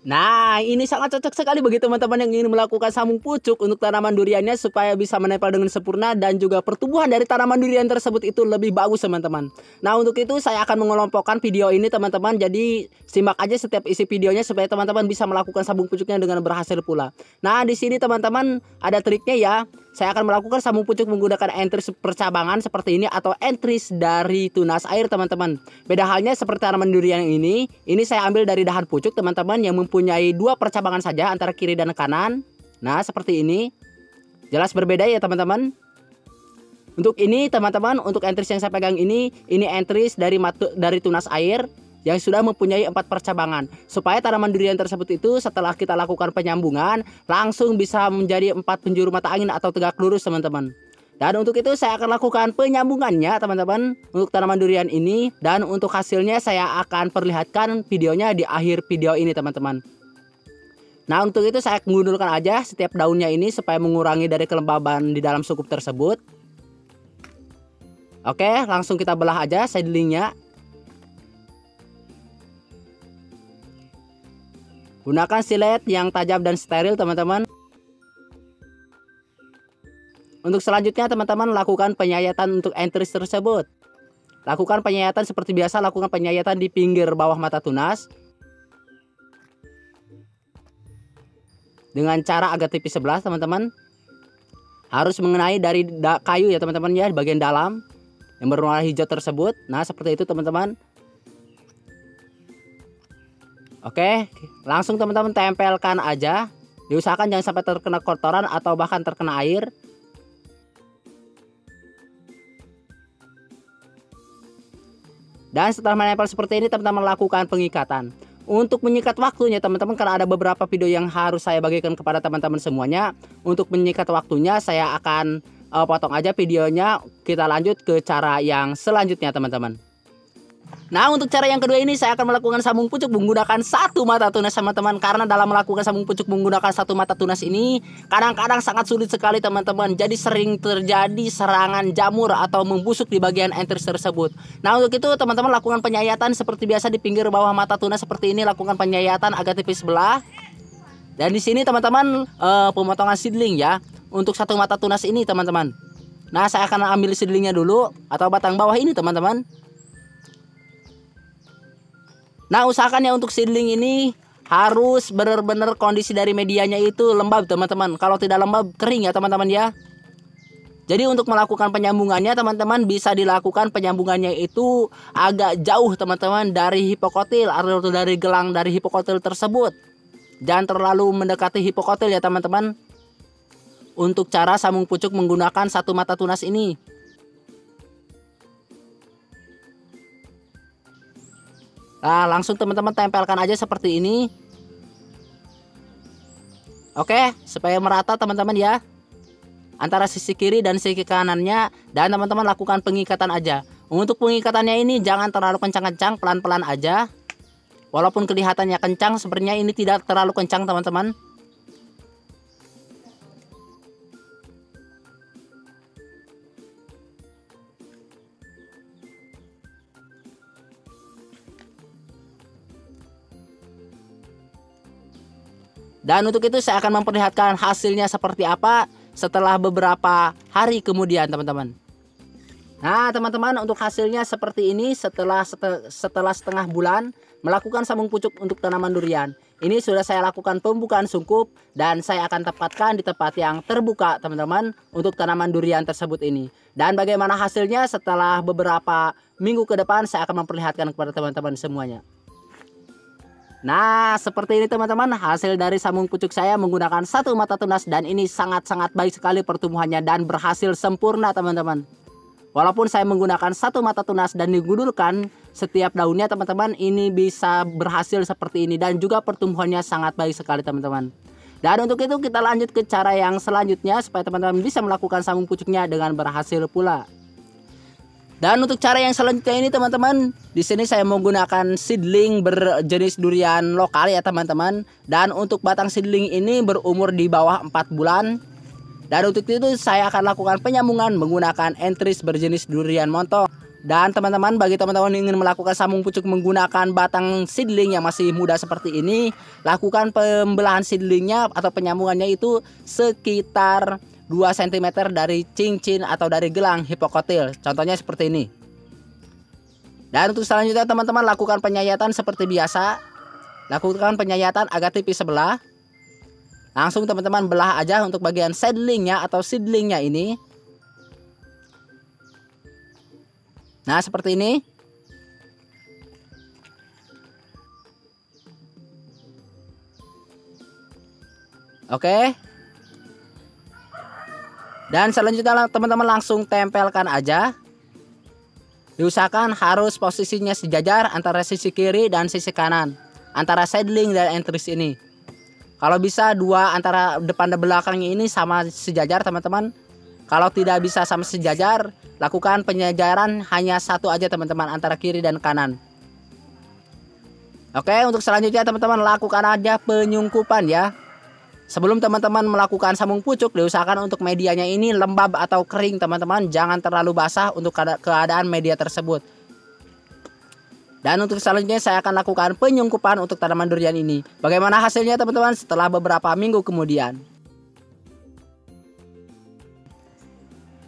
Nah, ini sangat cocok sekali bagi teman-teman yang ingin melakukan sambung pucuk untuk tanaman duriannya supaya bisa menempel dengan sempurna dan juga pertumbuhan dari tanaman durian tersebut itu lebih bagus, teman-teman. Nah, untuk itu saya akan mengelompokkan video ini, teman-teman. Jadi, simak aja setiap isi videonya supaya teman-teman bisa melakukan sambung pucuknya dengan berhasil pula. Nah, di sini teman-teman ada triknya ya. Saya akan melakukan sambung pucuk menggunakan entries percabangan seperti ini atau entries dari tunas air, teman-teman. Beda halnya seperti tanaman durian ini saya ambil dari dahan pucuk, teman-teman, yang mempunyai dua percabangan saja antara kiri dan kanan. Nah, seperti ini. Jelas berbeda ya, teman-teman. Untuk ini, teman-teman, untuk entries yang saya pegang ini entries dari tunas air yang sudah mempunyai 4 percabangan, supaya tanaman durian tersebut itu setelah kita lakukan penyambungan langsung bisa menjadi 4 penjuru mata angin atau tegak lurus, teman-teman. Dan untuk itu saya akan lakukan penyambungannya, teman-teman, untuk tanaman durian ini, dan untuk hasilnya saya akan perlihatkan videonya di akhir video ini, teman-teman. Nah, untuk itu saya gundulkan aja setiap daunnya ini supaya mengurangi dari kelembaban di dalam sukup tersebut. Oke, langsung kita belah aja seedlingnya. Gunakan silet yang tajam dan steril, teman-teman. Untuk selanjutnya, teman-teman, lakukan penyayatan untuk entries tersebut. Lakukan penyayatan seperti biasa, lakukan penyayatan di pinggir bawah mata tunas. Dengan cara agak tipis sebelah, teman-teman. Harus mengenai dari kayu ya, teman-teman, ya, di bagian dalam yang berwarna hijau tersebut. Nah, seperti itu, teman-teman. Oke, langsung teman-teman tempelkan aja. Diusahakan jangan sampai terkena kotoran atau bahkan terkena air. Dan setelah menempel seperti ini, teman-teman lakukan pengikatan. Untuk menyikat waktunya, teman-teman, karena ada beberapa video yang harus saya bagikan kepada teman-teman semuanya. Untuk menyikat waktunya, saya akan potong aja videonya. Kita lanjut ke cara yang selanjutnya, teman-teman. Nah, untuk cara yang kedua ini saya akan melakukan sambung pucuk menggunakan satu mata tunas, teman-teman. Karena dalam melakukan sambung pucuk menggunakan satu mata tunas ini kadang-kadang sangat sulit sekali, teman-teman. Jadi sering terjadi serangan jamur atau membusuk di bagian entries tersebut. Nah, untuk itu teman-teman lakukan penyayatan seperti biasa di pinggir bawah mata tunas seperti ini. Lakukan penyayatan agak tipis sebelah. Dan di sini teman-teman pemotongan seedling ya. Untuk satu mata tunas ini, teman-teman. Nah, saya akan ambil seedlingnya dulu atau batang bawah ini, teman-teman. Nah, usahakan ya untuk seedling ini harus benar-benar kondisi dari medianya itu lembab, teman-teman. Kalau tidak lembab, kering ya, teman-teman ya. Jadi untuk melakukan penyambungannya, teman-teman, bisa dilakukan penyambungannya itu agak jauh, teman-teman, dari hipokotil atau dari gelang dari hipokotil tersebut. Jangan terlalu mendekati hipokotil ya, teman-teman. Untuk cara sambung pucuk menggunakan satu mata tunas ini. Nah, langsung teman-teman tempelkan aja seperti ini. Oke, supaya merata, teman-teman ya. Antara sisi kiri dan sisi kanannya. Dan teman-teman lakukan pengikatan aja. Untuk pengikatannya ini jangan terlalu kencang-kencang, pelan-pelan aja. Walaupun kelihatannya kencang, sebenarnya ini tidak terlalu kencang, teman-teman. Dan untuk itu saya akan memperlihatkan hasilnya seperti apa setelah beberapa hari kemudian, teman-teman. Nah, teman-teman, untuk hasilnya seperti ini setelah setengah bulan melakukan sambung pucuk untuk tanaman durian. Ini sudah saya lakukan pembukaan sungkup dan saya akan tempatkan di tempat yang terbuka, teman-teman, untuk tanaman durian tersebut ini. Dan bagaimana hasilnya setelah beberapa minggu ke depan saya akan memperlihatkan kepada teman-teman semuanya. Nah, seperti ini, teman-teman, hasil dari sambung pucuk saya menggunakan satu mata tunas dan ini sangat-sangat baik sekali pertumbuhannya dan berhasil sempurna, teman-teman. Walaupun saya menggunakan satu mata tunas dan digundulkan setiap daunnya, teman-teman, ini bisa berhasil seperti ini dan juga pertumbuhannya sangat baik sekali, teman-teman. Dan untuk itu kita lanjut ke cara yang selanjutnya supaya teman-teman bisa melakukan sambung pucuknya dengan berhasil pula. Dan untuk cara yang selanjutnya ini, teman-teman, di sini saya menggunakan seedling berjenis durian lokal ya, teman-teman. Dan untuk batang seedling ini berumur di bawah 4 bulan. Dan untuk itu saya akan lakukan penyambungan menggunakan entries berjenis durian montong. Dan teman-teman, bagi teman-teman yang ingin melakukan sambung pucuk menggunakan batang seedling yang masih muda seperti ini, lakukan pembelahan seedlingnya atau penyambungannya itu sekitar 2 cm dari cincin atau dari gelang hipokotil. Contohnya seperti ini. Dan untuk selanjutnya teman-teman, lakukan penyayatan seperti biasa. Lakukan penyayatan agak tipis sebelah. Langsung teman-teman belah aja untuk bagian seedlingnya atau seedlingnya ini. Nah, seperti ini. Oke. Dan selanjutnya teman-teman langsung tempelkan aja. Diusahakan harus posisinya sejajar antara sisi kiri dan sisi kanan, antara seedling dan entries ini. Kalau bisa dua antara depan dan belakangnya ini sama sejajar teman-teman. Kalau tidak bisa sama sejajar, lakukan penyejaran hanya satu aja teman-teman, antara kiri dan kanan. Oke, untuk selanjutnya teman-teman lakukan aja penyungkupan ya. Sebelum teman-teman melakukan sambung pucuk, diusahakan untuk medianya ini lembab atau kering teman-teman. Jangan terlalu basah untuk keadaan media tersebut. Dan untuk selanjutnya saya akan lakukan penyungkupan untuk tanaman durian ini. Bagaimana hasilnya teman-teman setelah beberapa minggu kemudian.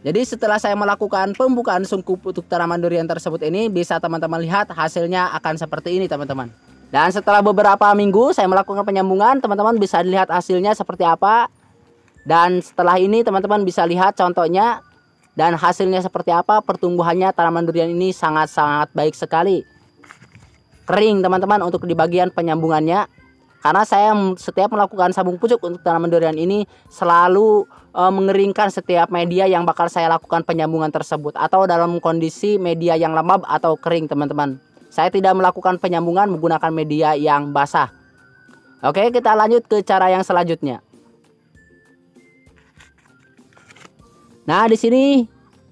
Jadi setelah saya melakukan pembukaan sungkup untuk tanaman durian tersebut ini, bisa teman-teman lihat hasilnya akan seperti ini teman-teman. Dan setelah beberapa minggu saya melakukan penyambungan, teman-teman bisa lihat hasilnya seperti apa. Dan setelah ini teman-teman bisa lihat contohnya dan hasilnya seperti apa. Pertumbuhannya tanaman durian ini sangat-sangat baik sekali. Kering teman-teman untuk di bagian penyambungannya. Karena saya setiap melakukan sambung pucuk untuk tanaman durian ini selalu mengeringkan setiap media yang bakal saya lakukan penyambungan tersebut, atau dalam kondisi media yang lembab atau kering teman-teman. Saya tidak melakukan penyambungan menggunakan media yang basah. Oke, kita lanjut ke cara yang selanjutnya. Nah, di sini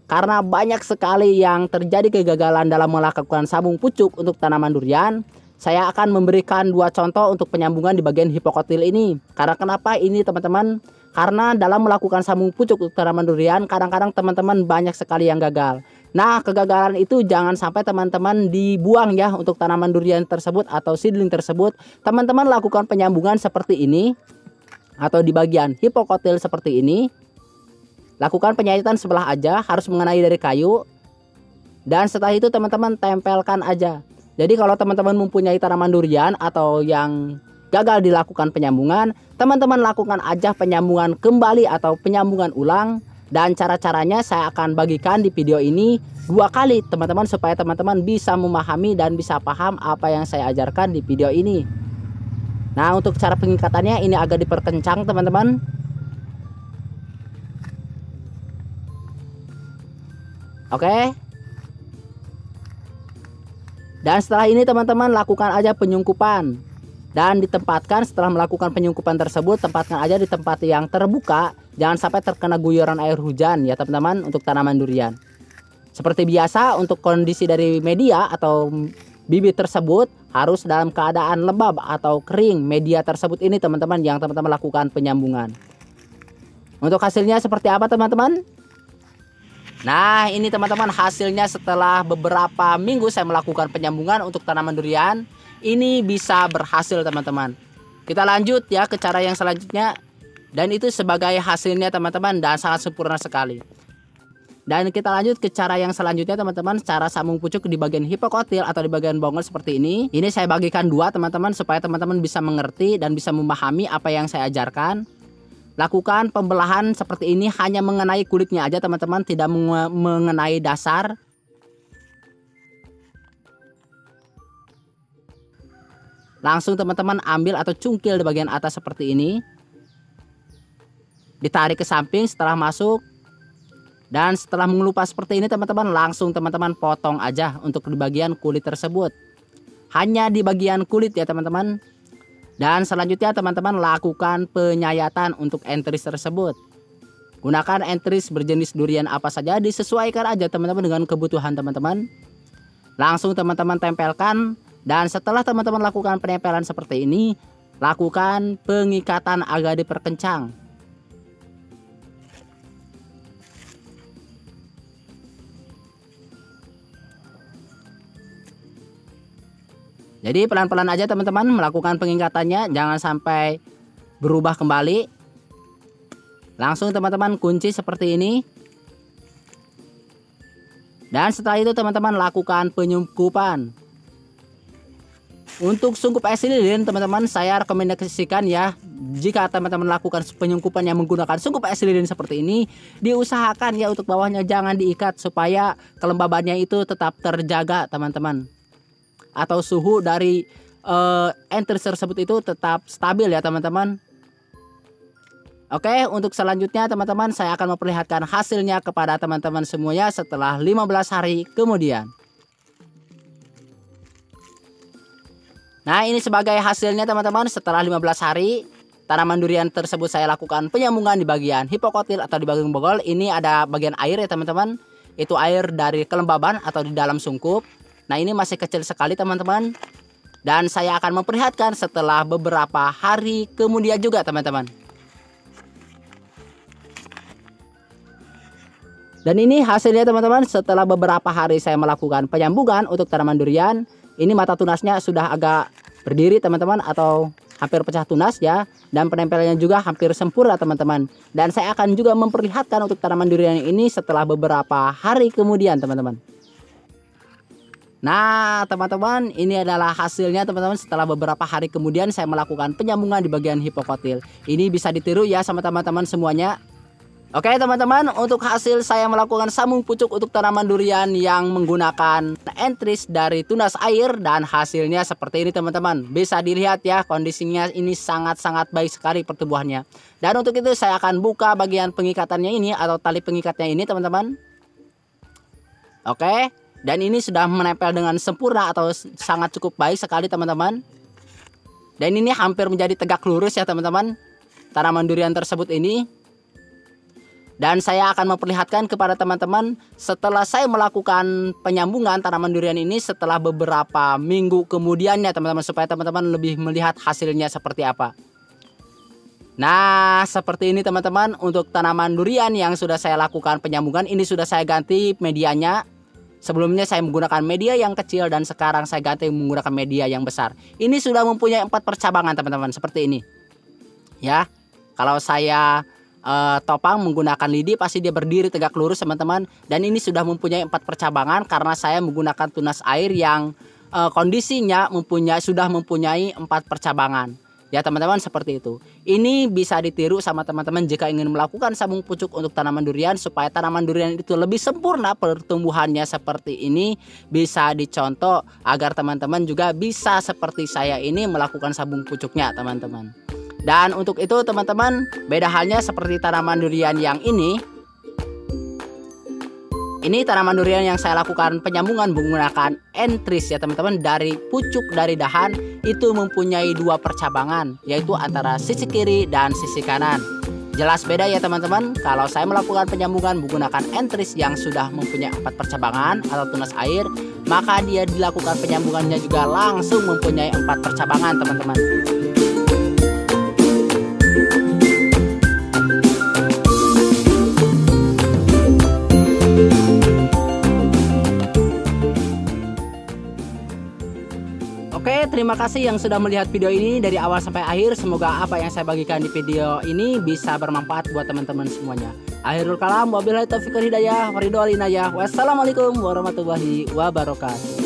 karena banyak sekali yang terjadi kegagalan dalam melakukan sambung pucuk untuk tanaman durian, saya akan memberikan dua contoh untuk penyambungan di bagian hipokotil ini. Karena kenapa ini teman-teman? Karena dalam melakukan sambung pucuk untuk tanaman durian, kadang-kadang teman-teman banyak sekali yang gagal. Nah, kegagalan itu jangan sampai teman-teman dibuang ya untuk tanaman durian tersebut atau seedling tersebut. Teman-teman lakukan penyambungan seperti ini atau di bagian hipokotil seperti ini. Lakukan penyayatan sebelah aja, harus mengenai dari kayu. Dan setelah itu teman-teman tempelkan aja. Jadi kalau teman-teman mempunyai tanaman durian atau yang gagal dilakukan penyambungan, teman-teman lakukan aja penyambungan kembali atau penyambungan ulang. Dan cara-caranya saya akan bagikan di video ini 2 kali teman-teman, supaya teman-teman bisa memahami dan bisa paham apa yang saya ajarkan di video ini. Nah, untuk cara pengikatannya ini agak diperkencang teman-teman. Oke. Dan setelah ini teman-teman lakukan aja penyungkupan. Dan ditempatkan setelah melakukan penyungkupan tersebut, tempatkan aja di tempat yang terbuka. Jangan sampai terkena guyuran air hujan ya teman-teman untuk tanaman durian. Seperti biasa untuk kondisi dari media atau bibit tersebut harus dalam keadaan lembab atau kering media tersebut ini teman-teman, yang teman-teman lakukan penyambungan. Untuk hasilnya seperti apa teman-teman? Nah, ini teman-teman hasilnya setelah beberapa minggu saya melakukan penyambungan untuk tanaman durian. Ini bisa berhasil teman-teman. Kita lanjut ya ke cara yang selanjutnya. Dan itu sebagai hasilnya teman-teman, dan sangat sempurna sekali. Dan kita lanjut ke cara yang selanjutnya teman-teman. Cara sambung pucuk di bagian hipokotil atau di bagian bongol seperti ini. Ini saya bagikan 2 teman-teman, supaya teman-teman bisa mengerti dan bisa memahami apa yang saya ajarkan. Lakukan pembelahan seperti ini hanya mengenai kulitnya aja teman-teman, tidak mengenai dasar. Langsung teman-teman ambil atau cungkil di bagian atas seperti ini. Ditarik ke samping setelah masuk. Dan setelah mengelupas seperti ini teman-teman, langsung teman-teman potong aja untuk di bagian kulit tersebut. Hanya di bagian kulit ya teman-teman. Dan selanjutnya teman-teman lakukan penyayatan untuk entries tersebut. Gunakan entries berjenis durian apa saja, disesuaikan aja teman-teman dengan kebutuhan teman-teman. Langsung teman-teman tempelkan. Dan setelah teman-teman lakukan penempelan seperti ini, lakukan pengikatan agak diperkencang. Jadi pelan-pelan aja teman-teman melakukan pengikatannya, jangan sampai berubah kembali. Langsung teman-teman kunci seperti ini. Dan setelah itu teman-teman lakukan penyungkupan. Untuk sungkup es lilin teman-teman, saya rekomendasikan ya, jika teman-teman lakukan penyungkupan yang menggunakan sungkup es lilin seperti ini, diusahakan ya untuk bawahnya jangan diikat supaya kelembabannya itu tetap terjaga teman-teman, atau suhu dari entries tersebut itu tetap stabil ya teman-teman. Oke, untuk selanjutnya teman-teman, saya akan memperlihatkan hasilnya kepada teman-teman semuanya setelah 15 hari kemudian. Nah, ini sebagai hasilnya teman-teman. Setelah 15 hari tanaman durian tersebut saya lakukan penyambungan di bagian hipokotil atau di bagian bogol. Ini ada bagian air ya teman-teman. Itu air dari kelembaban atau di dalam sungkup. Nah, ini masih kecil sekali teman-teman. Dan saya akan memperlihatkan setelah beberapa hari kemudian juga teman-teman. Dan ini hasilnya teman-teman, setelah beberapa hari saya melakukan penyambungan untuk tanaman durian. Ini mata tunasnya sudah agak berdiri teman-teman, atau hampir pecah tunas ya. Dan penempelannya juga hampir sempurna teman-teman. Dan saya akan juga memperlihatkan untuk tanaman durian ini setelah beberapa hari kemudian teman-teman. Nah teman-teman, ini adalah hasilnya teman-teman. Setelah beberapa hari kemudian saya melakukan penyambungan di bagian hipokotil. Ini bisa ditiru ya sama teman-teman semuanya. Oke teman-teman, untuk hasil saya melakukan sambung pucuk untuk tanaman durian yang menggunakan entries dari tunas air, dan hasilnya seperti ini teman-teman. Bisa dilihat ya, kondisinya ini sangat-sangat baik sekali pertumbuhannya. Dan untuk itu saya akan buka bagian pengikatannya ini atau tali pengikatnya ini teman-teman. Oke, dan ini sudah menempel dengan sempurna atau sangat cukup baik sekali teman-teman. Dan ini hampir menjadi tegak lurus ya teman-teman, tanaman durian tersebut ini. Dan saya akan memperlihatkan kepada teman-teman setelah saya melakukan penyambungan tanaman durian ini setelah beberapa minggu kemudiannya teman-teman, supaya teman-teman lebih melihat hasilnya seperti apa. Nah seperti ini teman-teman, untuk tanaman durian yang sudah saya lakukan penyambungan ini sudah saya ganti medianya. Sebelumnya saya menggunakan media yang kecil dan sekarang saya ganti menggunakan media yang besar. Ini sudah mempunyai 4 percabangan teman-teman, seperti ini ya. Kalau saya topang menggunakan lidi pasti dia berdiri tegak lurus teman-teman. Dan ini sudah mempunyai 4 percabangan karena saya menggunakan tunas air yang kondisinya sudah mempunyai 4 percabangan ya teman-teman, seperti itu. Ini bisa ditiru sama teman-teman jika ingin melakukan sambung pucuk untuk tanaman durian, supaya tanaman durian itu lebih sempurna pertumbuhannya seperti ini. Bisa dicontoh agar teman-teman juga bisa seperti saya ini melakukan sambung pucuknya teman-teman. Dan untuk itu teman-teman, beda halnya seperti tanaman durian yang ini. Ini tanaman durian yang saya lakukan penyambungan menggunakan entries ya teman-teman. Dari pucuk dari dahan itu mempunyai 2 percabangan, yaitu antara sisi kiri dan sisi kanan. Jelas beda ya teman-teman. Kalau saya melakukan penyambungan menggunakan entries yang sudah mempunyai 4 percabangan atau tunas air, maka dia dilakukan penyambungannya juga langsung mempunyai 4 percabangan teman-teman. Oke, terima kasih yang sudah melihat video ini dari awal sampai akhir. Semoga apa yang saya bagikan di video ini bisa bermanfaat buat teman-teman semuanya. Akhirul kalam, wabillahi taufiq wal hidayah, waridho wal inayah. Wassalamualaikum warahmatullahi wabarakatuh.